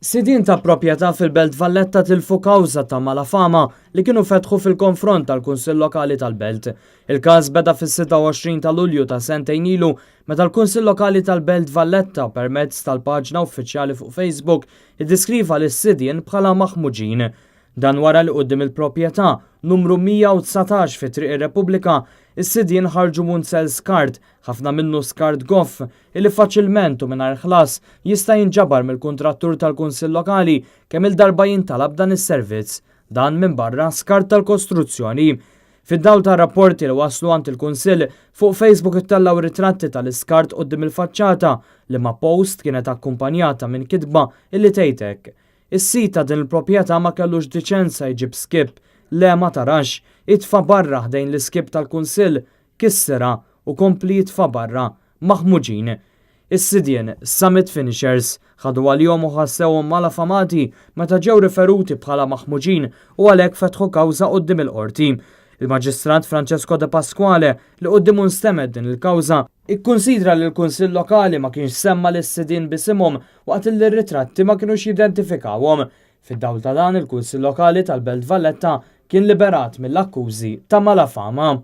Sidien ta' proprjetà fil-Belt Valletta tilfu kawża ta' malafama li kienu fetħu fil-konfront tal-Kunsill Lokali tal-Belt. Il-każ beda fis-26 ta' Lulju ta' sentejn ilu meta l-Kunsill Lokali tal-Belt Valletta permezz tal-paġna uffiċjali fuq Facebook iddiskriva lis-sidien bħala maħmuġin. Dan wara li quddiem il-proprjetà numru 119 fi Triq ir-Repubblika is-sidien ħarġu munsell skart, ħafna minnu skart goff, illi faċilment u mingħajr ħlas jista' jinġabar mill-kuntrattur tal-Kunsill Lokali kemm il-darba jintalab dan is-servizz, dan minn barra skart tal-kostruzzjoni. Fid-dawl ta' rapporti li waslu għand il-Kunsill fuq Facebook ittellaw ritratti tal-iskart quddiem il-faċċata li ma' post kienet akkumpanjata minn kitba illi tgħidlek: is-sit ta' din il-proprjetà ma kellux diċenza jġib skip, le ma tarax, itfa' barra ħdejn l-iskip tal-Kunsill, kissera u kompli jitfa' barra, maħmuġin. Is-sidien Summit Finishers ħadu għalihom u ħassewhom malafamati meta ġew riferuti bħala maħmuġin u għalhekk fetħu kawża quddiem il-qorti. Il-Maġistrat Francesco De Pasquale li quddiem nstemed din il-kawża ikkunsidra li l-Kunsill Lokali ma kienx semma lis-sidien bisimhom waqt li r-ritratti ma kienux jidentifikawhom. Fid-dawl ta' dan il-Kunsill Lokali tal-Belt Valletta kien liberat mill-akkużi ta' malafama.